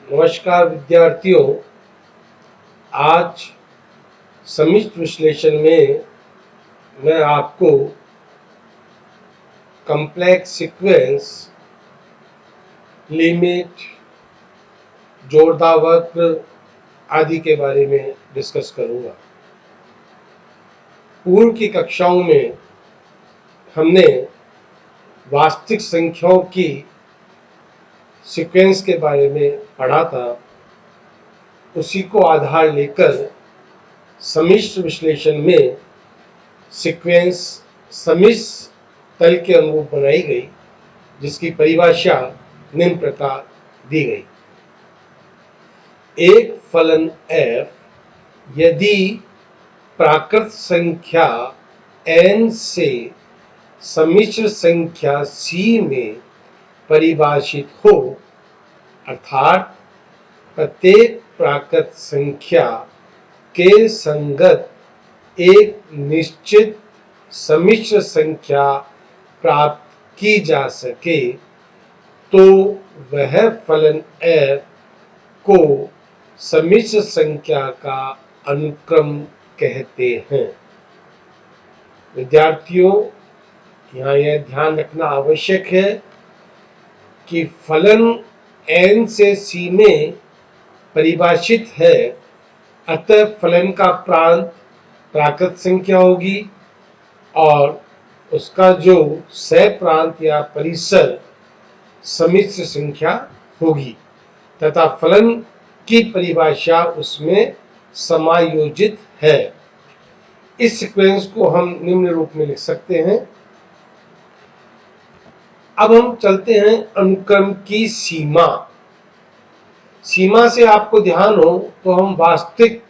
नमस्कार विद्यार्थियों। आज सम्मिश्र विश्लेषण में मैं आपको कॉम्प्लेक्स सीक्वेंस, लिमिट, जोड़दार वक्र आदि के बारे में डिस्कस करूंगा। पूर्व की कक्षाओं में हमने वास्तविक संख्याओं की सीक्वेंस के बारे में पढ़ा था। उसी को आधार लेकर सम्मिश्र विश्लेषण में सीक्वेंस सम्मिश्र तल के अनुरूप बनाई गई, जिसकी परिभाषा निम्न प्रकार दी गई। एक फलन f यदि प्राकृत संख्या n से सम्मिश्र संख्या c में परिभाषित हो, अर्थात प्रत्येक प्राकृत संख्या के संगत एक निश्चित सम्मिश्र संख्या प्राप्त की जा सके, तो वह फलन f को सम्मिश्र संख्या का अनुक्रम कहते हैं। विद्यार्थियों, यहाँ यह ध्यान रखना आवश्यक है कि फलन n से c में परिभाषित है, अतः फलन का प्रांत प्राकृत संख्या होगी और उसका जो सह प्रांत या परिसर सम्मिश्र संख्या होगी, तथा फलन की परिभाषा उसमें समायोजित है। इस सीक्वेंस को हम निम्न रूप में लिख सकते हैं। अब हम चलते हैं अनुक्रम की सीमा। सीमा से आपको ध्यान हो तो हम वास्तविक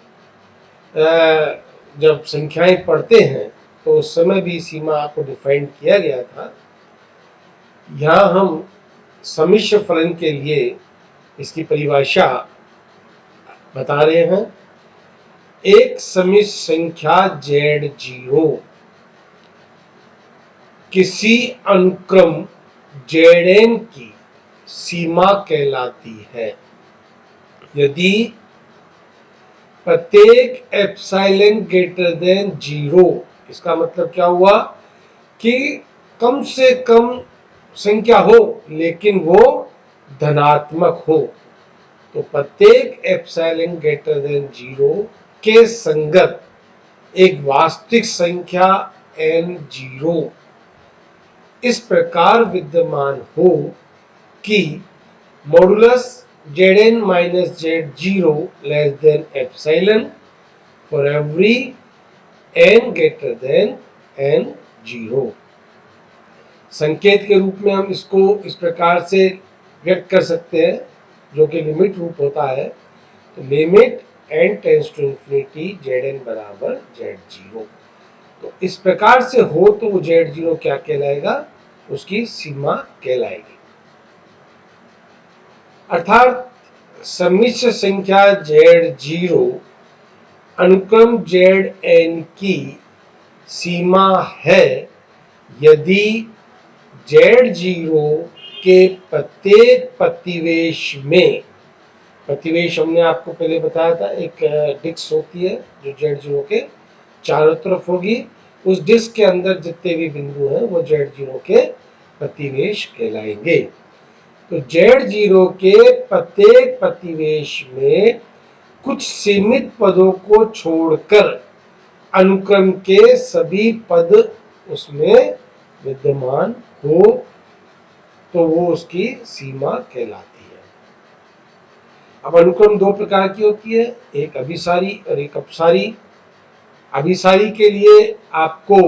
जब संख्याएं पढ़ते हैं तो उस समय भी सीमा को डिफाइन किया गया था। यहाँ हम सम्मिश्र फलन के लिए इसकी परिभाषा बता रहे हैं। एक सम्मिश्र संख्या Z0 किसी अनुक्रम Zn की सीमा कहलाती है यदि प्रत्येक एप्सिलॉन ग्रेटर देन 0, इसका मतलब क्या हुआ कि कम से कम संख्या हो लेकिन वो धनात्मक हो, तो प्रत्येक एप्सिलॉन ग्रेटर देन 0 के संगत एक वास्तविक संख्या n0 इस प्रकार विद्यमान हो कि modulus Zn minus Z0 less than epsilon for every n greater than n0। संकेत के रूप में हम इसको इस प्रकार से व्यक्त कर सकते हैं, जो कि लिमिट रूप होता है। तो limit n tends to infinity Zn बराबर Z0। तो इस प्रकार से हो तो वो Z0 क्या कहलाएगा, उसकी सीमा कहलाएगी। अर्थात सम्मिश्र संख्या Z0 अनुक्रम Zn की सीमा है यदि Z0 के प्रत्येक प्रतिवेश में, प्रतिवेश हमने आपको पहले बताया था, एक डिस्क होती है जो Z0 के चारों तरफ होगी, उस डिस्क के अंदर जितने भी बिंदु हैं वो Z0 के प्रतिवेश कहलाएंगे। तो Z0 के प्रत्येक प्रतिवेश में कुछ सीमित पदों को छोड़कर अनुक्रम के सभी पद उसमें विद्यमान हो तो वो उसकी सीमा कहलाती है। अब अनुक्रम दो प्रकार की होती है, एक अभिसारी और एक अपसारी। अभिसारी के लिए आपको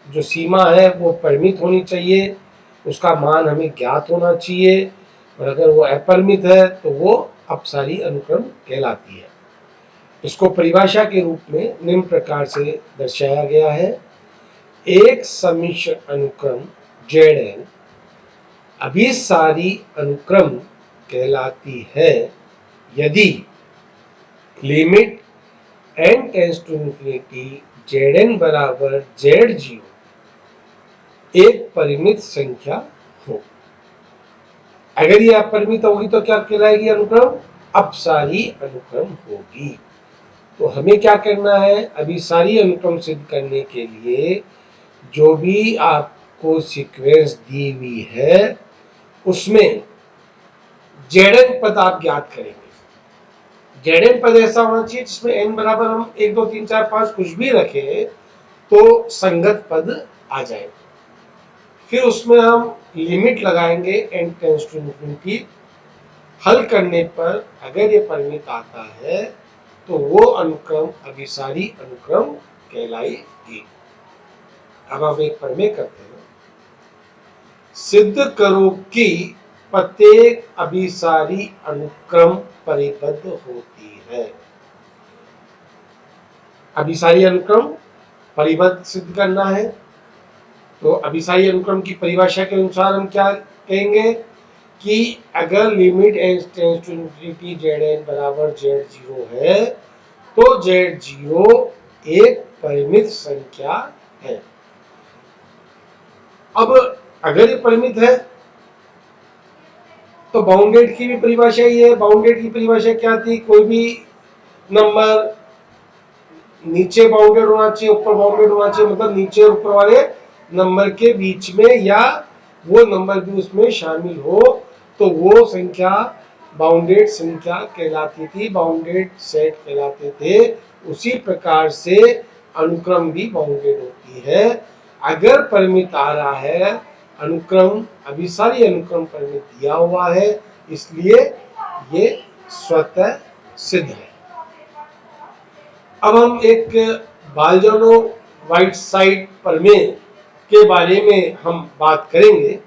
जो सीमा है वो परिमित होनी चाहिए, उसका मान हमें ज्ञात होना चाहिए, और अगर वो अपरिमित है तो वो अपसारी अनुक्रम कहलाती है। इसको परिभाषा के रूप में निम्न प्रकार से दर्शाया गया है। एक सम्मिश्र अनुक्रम Zn अभिसारी अनुक्रम कहलाती है यदि limit n tends to infinity Zn बराबर Z0 एक परिमित संख्या हो। अगर ये अपरिमित होगी तो क्या कहलाएगी अनुक्रम, अपसारी अनुक्रम होगी। तो हमें क्या करना है, अभिसारी अनुक्रम सिद्ध करने के लिए जो भी आपको सीक्वेंस दी हुई है उसमें जेडन पद आप ज्ञात करेंगे। जेडन पद ऐसा होना चाहिए जिसमें n बराबर हम 1 2 3 4 5 कुछ भी रखें तो संगत पद आ जाए। फिर उसमें हम लिमिट लगाएंगे n टेंड्स टू इन्फिनिटी। हल करने पर अगर ये परिमित आता है तो वो अनुक्रम अभिसारी अनुक्रम कहलाएगी। अब हम एक प्रमेय करते हैं। सिद्ध करो कि प्रत्येक अभिसारी अनुक्रम परिबद्ध होती है। अभिसारी अनुक्रम परिबद्ध सिद्ध करना है तो अभिसारी अनुक्रम की परिभाषा के अनुसार हम क्या कहेंगे कि अगर limit n tends to infinity Zn बराबर Z0 है तो Z0 एक परिमित संख्या है। अब अगर ये परिमित है तो बाउंडेड की भी परिभाषा ही है। बाउंडेड की परिभाषा क्या थी, कोई भी नंबर नीचे बाउंडेड होना चाहिए ऊपर बाउंडेड होना चाहिए, मतलब नीचे और ऊपर वाले नंबर के बीच में या वो नंबर भी उसमें शामिल हो तो वो संख्या बाउंडेड संख्या कहलाती थी, बाउंडेड सेट कहलाते थे। उसी प्रकार से अनुक्रम भी बाउंडेड होती है। अगर परिमित आ रहा है अनुक्रम, अभिसारी अनुक्रम परिमित दिया हुआ है, इसलिए ये स्वतः सिद्ध है। अब हम एक बालजानो व्हाइटसाइड प्रमेय के बारे में हम बात करेंगे।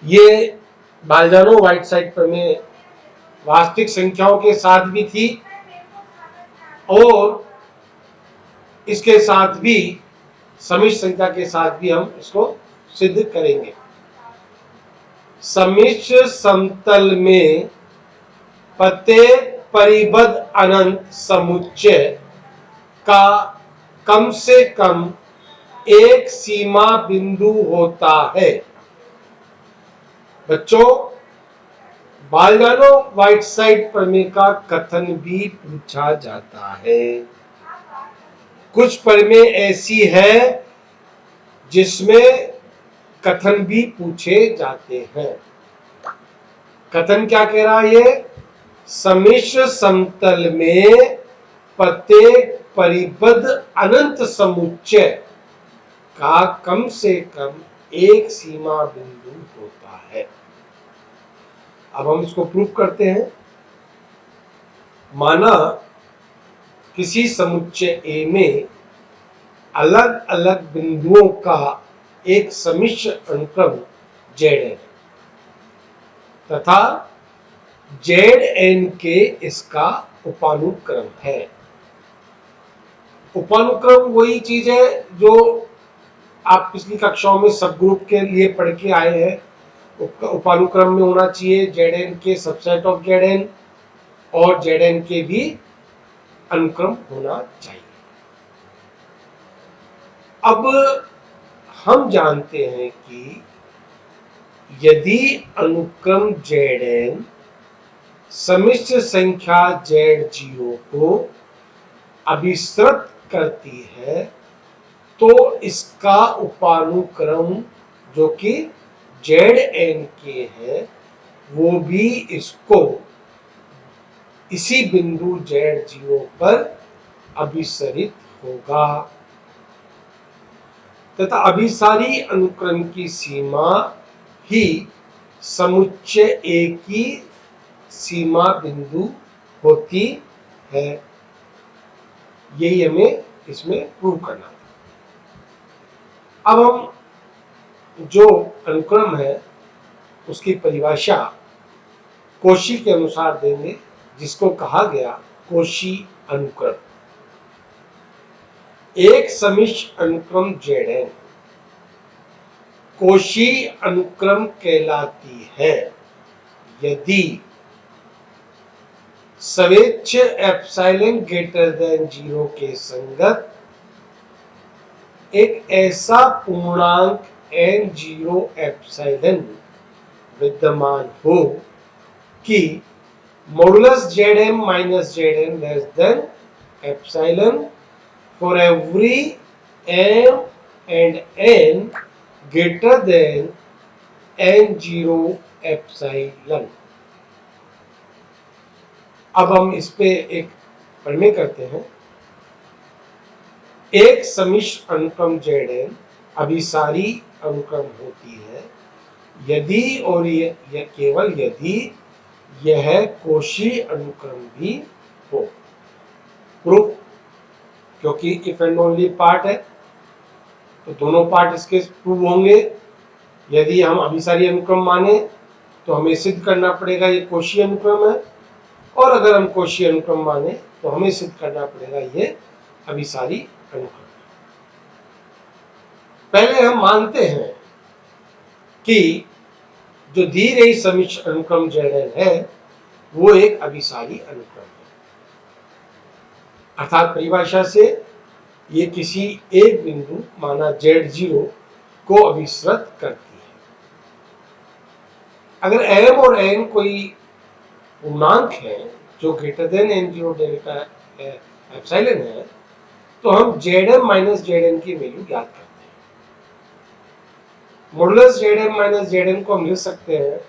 ये बालजानो व्हाइटसाइड प्रमेय वास्तविक संख्याओं के साथ भी थी और इसके साथ भी समिश्र संख्या के साथ भी हम इसको सिद्ध करेंगे। समिश्र समतल में प्रत्येक परिबद्ध अनंत समुच्चय का कम से कम एक सीमा बिंदु होता है। बच्चों, बालजानो व्हाइटसाइड प्रमेय का कथन भी पूछा जाता है। कुछ प्रमेय ऐसी है जिसमें कथन भी पूछे जाते हैं। कथन क्या कह रहा है ये, समिश्र समतल में प्रत्येक परिबद्ध अनंत समुच्चय का कम से कम एक सीमा बिंदु होता है। अब हम इसको प्रूव करते हैं। माना किसी समुच्चय A में अलग अलग बिंदुओं का एक समिश्र अनुक्रम Z है तथा Zn के इसका उपानुक्रम है। उपानुक्रम वही चीज है जो आप पिछली कक्षाओं में सब ग्रुप के लिए पढ़ के आए हैं। उपानुक्रम में होना चाहिए Zn के सबसेट ऑफ Zn और Zn के भी अनुक्रम होना चाहिए। अब हम जानते हैं कि यदि अनुक्रम Zn समिश्र संख्या Z0 को अभिसृत करती है तो इसका उपानुक्रम जो कि Zn के है वो भी इसको इसी बिंदु Z0 पर अभिसरित होगा तथा अभिसारी अनुक्रम की सीमा ही समुच्चय A की सीमा बिंदु होती है। यही हमें इसमें प्रूव करना था। अब हम जो अनुक्रम है उसकी परिभाषा कोशी के अनुसार देंगे, जिसको कहा गया कोशी अनुक्रम। एक समिश्र अनुक्रम Zn कोशी अनुक्रम कहलाती है यदि सवेच्छ एप्सिलॉन ग्रेटर देन 0 के संगत एक ऐसा पूर्णांक n0 एप्सिलॉन विद्यमान हो कि modulus Zm minus Zn less than epsilon for every m and n greater than n0 epsilon। अब हम इस पे एक प्रमेय करते हैं। एक समिश्र अनुक्रम Zn अभिसारी अनुक्रम होती है यदि और यह केवल यदि यह कोशी अनुक्रम भी हो। प्रूफ, क्योंकि इफ एंड ओनली पार्ट है तो दोनों पार्ट इसके प्रूव होंगे। यदि हम अभिसारी अनुक्रम माने तो हमें सिद्ध करना पड़ेगा ये कोशी अनुक्रम है, और अगर हम कोशी अनुक्रम माने तो हमें सिद्ध करना पड़ेगा ये अभिसारी अनुक्रम। पहले हम मानते हैं कि जो दी गई समिश्र अनुक्रम Zn है वो एक अभिसारी अनुक्रम है, अर्थात परिभाषा से ये किसी एक बिंदु माना Z0 को अभिसृत करती है। अगर m और n कोई पूर्णांक है जो greater than n0 delta epsilon है तो हम Zm माइनस Zn की वैल्यू ज्ञात करते हैं। मॉडुलस Zm माइनस Zn को हम लिख सकते हैं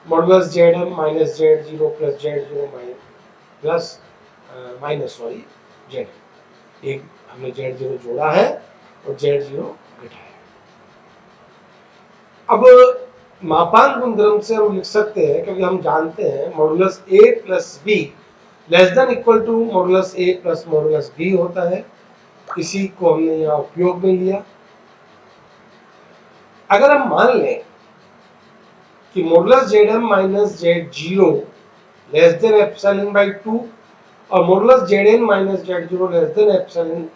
modulus Zm minus Z0 plus Z0 plus minus Zn। एक हमने Z0 जोड़ा है और Z0 घटाया। अब मापांक गुणधर्म से हम लिख सकते हैं, क्योंकि हम जानते हैं modulus A plus B less than equal to modulus A plus modulus B होता है। इसी को हमने यहाँ उपयोग में लिया। अगर हम मान लें कि modulus Zm minus Z0 less than epsilon by 2 और modulus Zn minus Z0 less than epsilon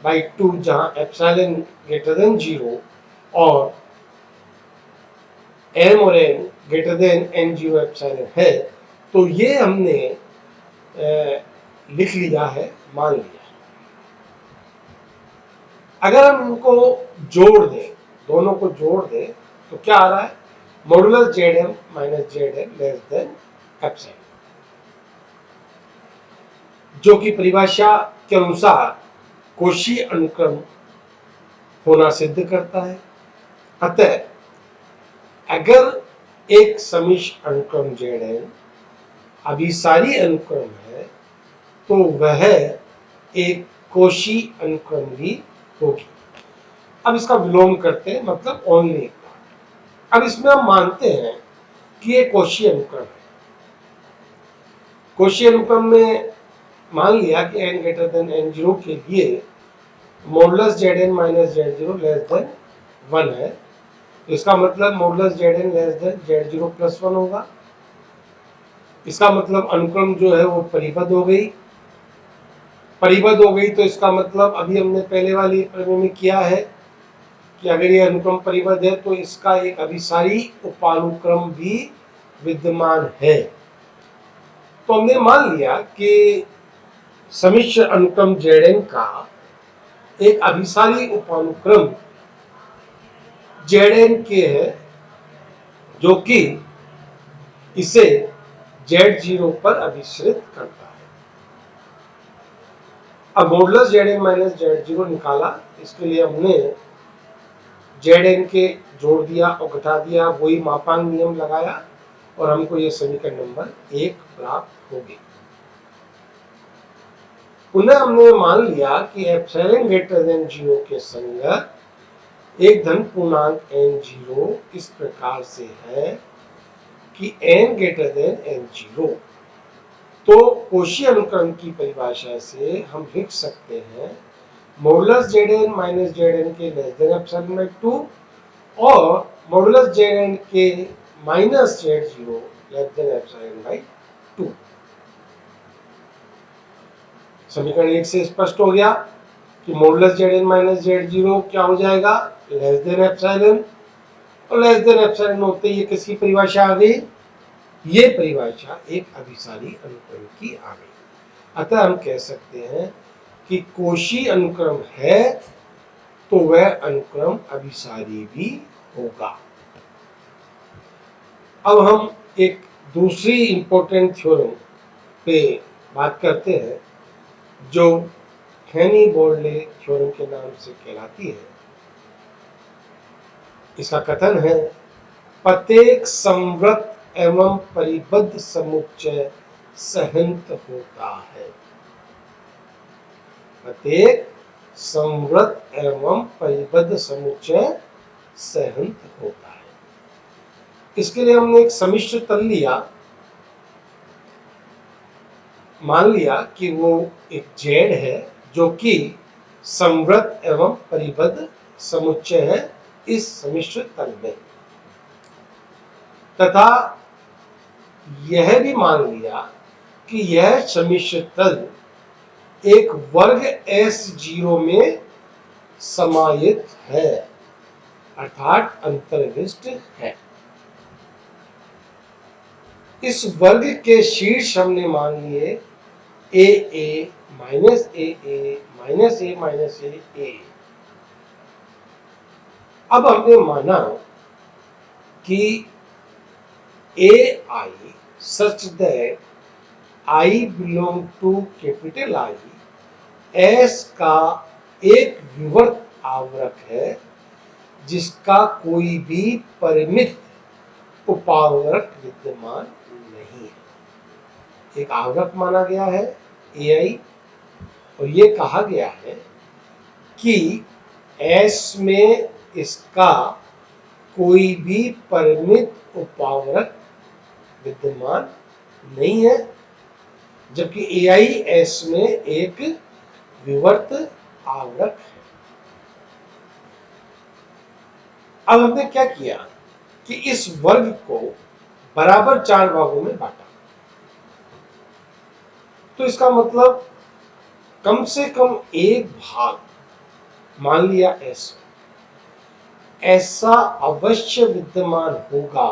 by 2 जहां एप्सिलॉन ग्रेटर देन 0 और m और n greater than n0 epsilon है, तो ये हमने लिख लिया है, मान लिया। अगर हम इनको जोड़ दें, दोनों को जोड़ दें तो क्या आ रहा है modulus Zm minus Zn less than epsilon, जो कि परिभाषा के अनुसार कोशी अनुक्रम होना सिद्ध करता है। अतः अगर एक समिश्र अनुक्रम Zn अभिसारी अनुक्रम है तो वह एक कोशी अनुक्रम भी होगी। अब इसका विलोम करते हैं, मतलब ओनली। अब इसमें हम मानते हैं कि ये कोशी अनुक्रम है। कोशी अनुक्रम में मान लिया कि n ग्रेटर देन n0 के लिए modulus Zn minus Z0 less than 1 है, तो इसका मतलब modulus Zn less than Z0 plus 1 होगा। इसका मतलब अनुक्रम जो है वो परिबद्ध हो गई। परिबद्ध हो गई तो इसका मतलब अभी हमने पहले वाली प्रमेय में किया है कि अगर ये अनुक्रम परिबद्ध है तो इसका एक अभिसारी उपानुक्रम भी विद्यमान है। तो हमने मान लिया कि समिश्र अनुक्रम Zn का एक अभिसारी उपानुक्रम Zn के है, जो कि इसे Z0 पर अभिसृत करता है। अब मॉडुलस Zn माइनस Z0 निकाला, इसके लिए हमने Zn के जोड़ दिया और घटा दिया, वही मापांक नियम लगाया और हमको ये समीकरण नंबर 1 प्राप्त हो गई। पुनः हमने मान लिया कि एप्सिलॉन ग्रेटर देन 0 के संगत एक धन पूर्णांक n0 इस प्रकार से है कि n ग्रेटर देन n0। तो कोशी अनुक्रम की परिभाषा से हम लिख सकते हैं मॉडुलस Zn माइनस Zn के लेस देन एप्सिलॉन बाई 2 और मॉडुलस Zn के minus Z0 less than epsilon by 2। समीकरण 1 से स्पष्ट हो गया कि मॉडुलस Zn माइनस Z0 क्या हो जाएगा, लेस देन एप्सिलॉन, और लेस देन एप्सिलॉन होते ही किसकी परिभाषा आ गई, ये परिभाषा एक अभिसारी अनुक्रम की आ गई। अतः हम कह सकते हैं कि कोशी अनुक्रम है तो वह अनुक्रम अभिसारी भी होगा। अब हम एक दूसरी इंपॉर्टेंट थ्योरम पे बात करते हैं जो हेनी-बोर्डले थ्योरम के नाम से कहलाती है। इसका कथन है, प्रत्येक संवृत एवं परिबद्ध समुच्चय सहंत होता है। प्रत्येक संवृत एवं परिबद्ध समुच्चय सहंत होता है। इसके लिए हमने एक सम्मिश्र तल लिया, मान लिया कि वो एक जेड है जो कि संवृत एवं परिबद्ध समुच्चय है इस सम्मिश्र तल में, तथा यह भी मान लिया कि यह सम्मिश्र तल एक वर्ग S0 में समाहित है, अर्थात अंतर्विष्ट है। इस वर्ग के शीर्ष हमने मान लिए AA minus AA minus A minus A। अब हमने माना कि AI such that I belong to capital I S का एक विवर्त आवरक है जिसका कोई भी परिमित उपावरक विद्यमान नहीं है। एक आवरक माना गया है AI और ये कहा गया है कि S में इसका कोई भी परिमित उपावरक विद्यमान नहीं है, जबकि AI S में एक विवर्त आवरक है। अब हमने क्या किया कि इस वर्ग को बराबर 4 भागों में बांटा। तो इसका मतलब कम से कम एक भाग मान लिया S ऐसा अवश्य विद्यमान होगा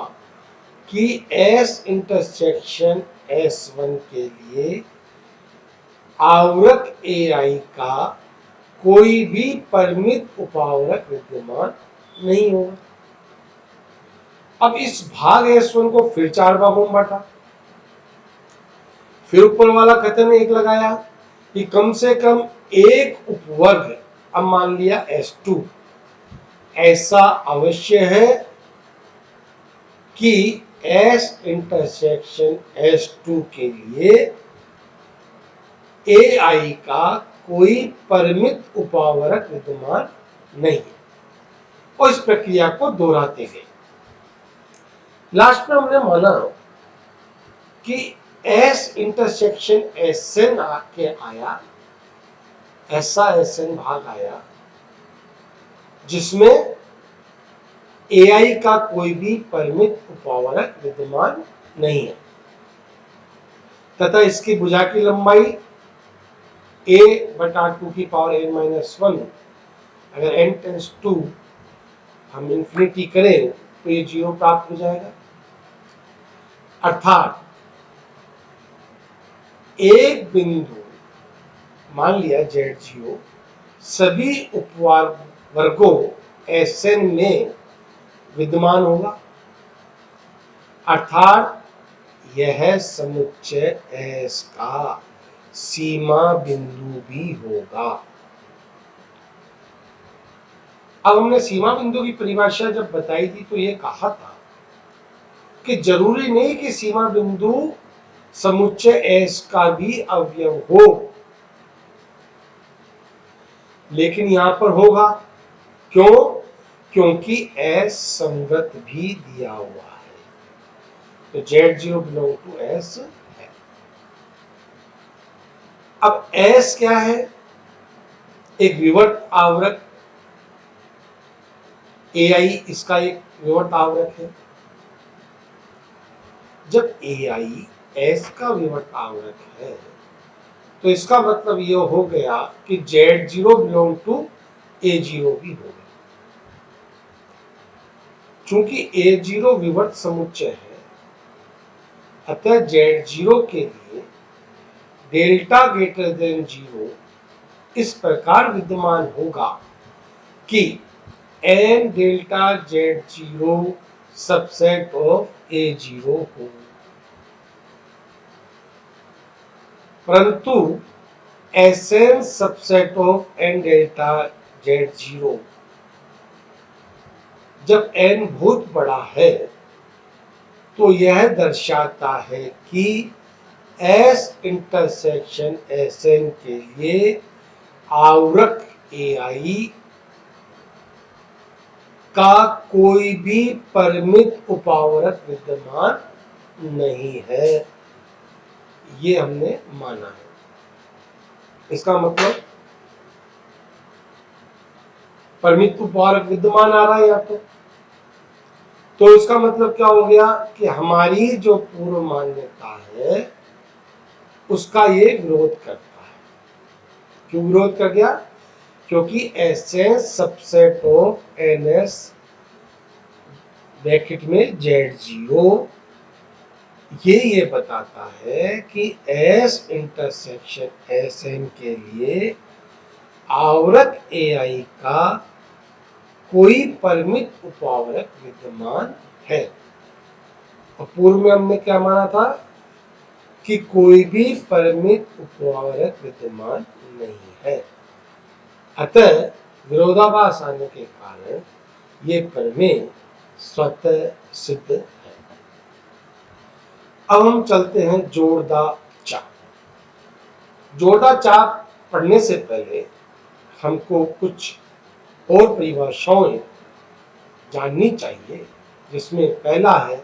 कि S इंटरसेक्शन S1 के लिए आवरक AI का कोई भी परिमित उपावरक विद्यमान नहीं होगा। अब इस भाग S1 को फिर 4 भागों में बांटा, फिर ऊपर वाला कथन एक लगाया कि कम से कम एक उपवर्ग, अब मान लिया S2 ऐसा अवश्य है कि S इंटरसेक्शन S2 के लिए AI का कोई परिमित उपावरक विद्यमान नहीं है, और इस प्रक्रिया को दोहराते गए। लास्ट में हमने माना कि S इंटरसेक्शन SN आके आया, ऐसा SN भाग आया जिसमें AI का कोई भी परिमित उपावरक विद्यमान नहीं है, तथा इसकी भुजा की लंबाई a बटा 2 की पावर n माइनस 1, अगर n टेंस टू हम इंफिनिटी करें तो ये 0 प्राप्त हो जाएगा। अर्थात एक बिंदु मान लिया Z0 सभी उपवर्गों Sn में विद्यमान होगा, अर्थात यह समुच्चय S का सीमा बिंदु भी होगा। अब हमने सीमा बिंदु की परिभाषा जब बताई थी तो ये कहा था कि जरूरी नहीं कि सीमा बिंदु समुच्चय S का भी अवयव हो, लेकिन यहां पर होगा। क्यों? क्योंकि S संवृत भी दिया हुआ है, तो Z0 बिलोंग टू S है। अब S क्या है? एक विवर्त आवरक, AI इसका एक विवर्त आवरक है। जब AI S का विवर्त आवरक है तो इसका मतलब यह हो गया कि Z0 बिलोंग टू A0 भी होगा। चूंकि A0 विवर्त समुच्चय है, अतः Z0 के लिए डेल्टा ग्रेटर देन 0 इस प्रकार विद्यमान होगा कि n delta Z0 subset of A0 हो। परंतु Sn subset of n delta Z0 जब n बहुत बड़ा है तो यह दर्शाता है कि S इंटरसेक्शन Sn के लिए आवर्त AI का कोई भी परिमित उपावर्त विद्यमान नहीं है। ये हमने माना है। इसका मतलब परिमित उपावर्त विद्यमान आ रहा है यहाँ तो इसका मतलब क्या हो गया कि हमारी जो पूर्व मान्यता है उसका ये विरोध करता है। क्यों विरोध कर गया? क्योंकि Sn subset of Ns bracket में Z0 ये बताता है कि S इंटरसेक्शन Sn के लिए आवर्त AI का कोई परिमित उपावर्त विद्यमान है। और पूर्व में हमने क्या माना था कि कोई भी परिमित उपावर्त विद्यमान नहीं है। अतः विरोधाभास आने के कारण ये प्रमेय स्वतः सिद्ध है। अब हम चलते हैं जोड़दा चाप। जोड़दा चाप पढ़ने से पहले हमको कुछ और परिभाषाएं जाननी चाहिए, जिसमें पहला है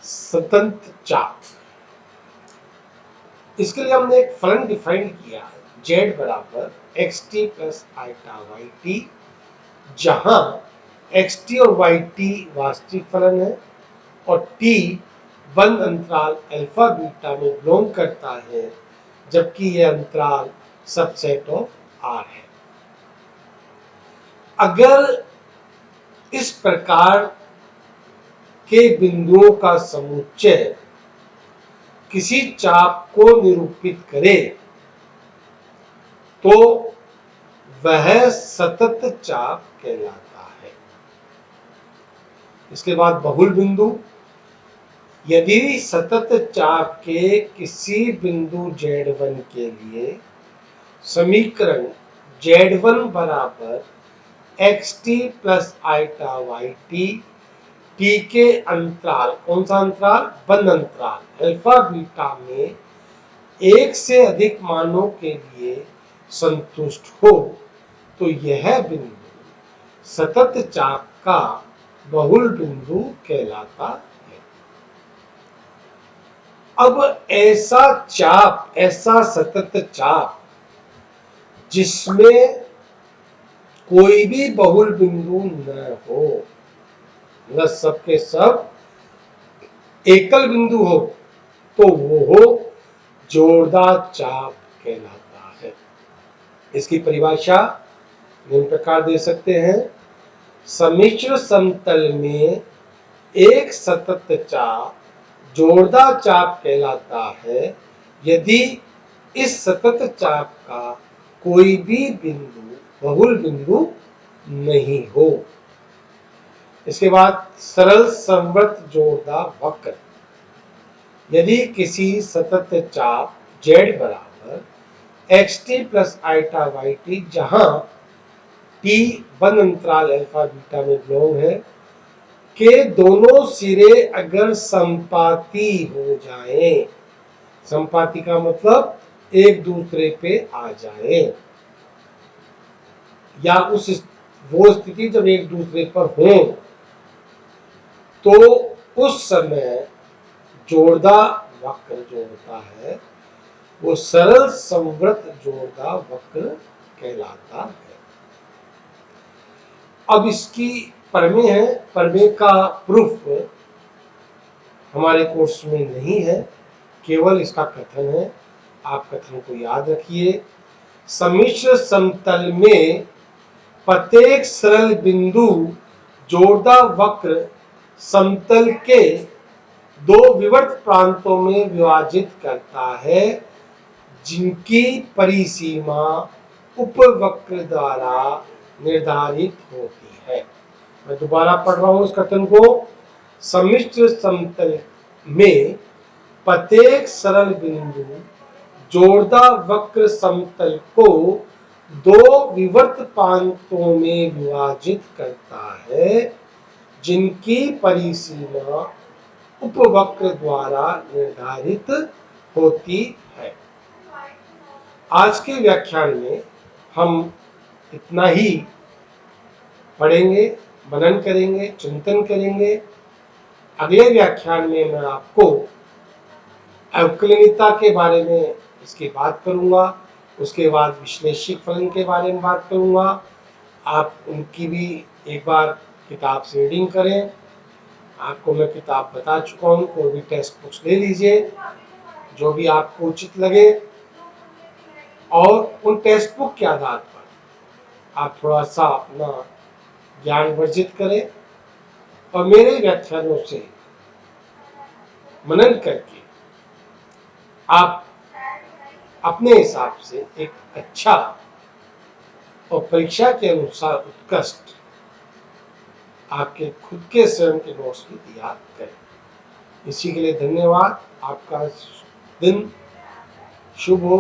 स्वतंत्र चाप। इसके लिए हमने एक फलन डिफाइन किया है, z बराबर xt प्लस आइटा yt, जहां xt और yt वास्तविक फलन है और t बंद अंतराल अल्फा बीटा में बिलोंग करता है, जबकि यह अंतराल सबसेट ऑफ R है। अगर इस प्रकार के बिंदुओं का समुच्चय किसी चाप को निरूपित करे तो वह सतत चाप कहलाता है। इसके बाद बहुल बिंदु। यदि सतत चाप के किसी बिंदु Z1 के लिए समीकरण Z1 बराबर xt plus iota yt, t के अंतराल, कौन सा अंतराल? बंद अंतराल अल्फा बीटा में एक से अधिक मानों के लिए संतुष्ट हो, तो यह बिंदु सतत चाप का बहुल बिंदु कहलाता है। अब ऐसा चाप, ऐसा सतत चाप जिसमें कोई भी बहुल बिंदु न हो, न सबके सब एकल बिंदु हो, तो वो हो जोड़दा चाप कहलाता है। इसकी परिभाषा निम्न प्रकार दे सकते हैं। सम्मिश्र समतल में एक सतत चाप जोड़दा चाप कहलाता है यदि इस सतत चाप का कोई भी बिंदु बहुल बिंदु नहीं हो। इसके बाद सरल समवर्त जोड़दा वक्र। यदि किसी सतत चाप z बराबर xt प्लस आइटा yt, जहां t बंद अंतराल अल्फा बीटा में बिलोंग है, के दोनों सिरे अगर संपाती हो जाएं, संपाती का मतलब एक दूसरे पे आ जाए, या वो स्थिति जब एक दूसरे पर हो, तो उस समय जोड़दा वक्र जो होता है वो सरल समवर्त जोड़दा वक्र कहलाता है। अब इसकी प्रमेय है। प्रमेय का प्रूफ हमारे कोर्स में नहीं है, केवल इसका कथन है। आप कथन को याद रखिए। सम्मिश्र समतल में प्रत्येक सरल बिंदु जोड़दा वक्र समतल के दो विवर्त प्रांतों में विभाजित करता है, जिनकी परिसीमा उपवक्र द्वारा निर्धारित होती है। मैं दोबारा पढ़ रहा हूं इस कथन को। सम्मिश्र समतल में प्रत्येक सरल बिंदु जोड़दार वक्र समतल को दो विवर्त प्रांतों में विभाजित करता है जिनकी परिसीमा उपवक्र द्वारा निर्धारित होती है। आज के व्याख्यान में हम इतना ही पढ़ेंगे, मनन करेंगे, चिंतन करेंगे। अगले व्याख्यान में मैं आपको अवकलनीयता के बारे में इसकी बात करूंगा, उसके बाद विश्लेषिक फलन के बारे में बात करूंगा। आप उनकी भी एक बार किताब से रीडिंग करें। आपको मैं किताब बता चुका हूँ, कोई भी टेक्स्ट बुक्स ले लीजिए जो भी आपको उचित लगे, और उन टेक्स्ट बुक के आधार पर आप थोड़ा सा अपना ज्ञान वर्जित करें और मेरे व्याख्यानों से मनन करके आप अपने हिसाब से एक अच्छा और परीक्षा के अनुसार उत्कृष्ट आपके खुद के स्वयं के नोट्स भी तैयार करें। इसी के लिए धन्यवाद। आपका दिन शुभ हो।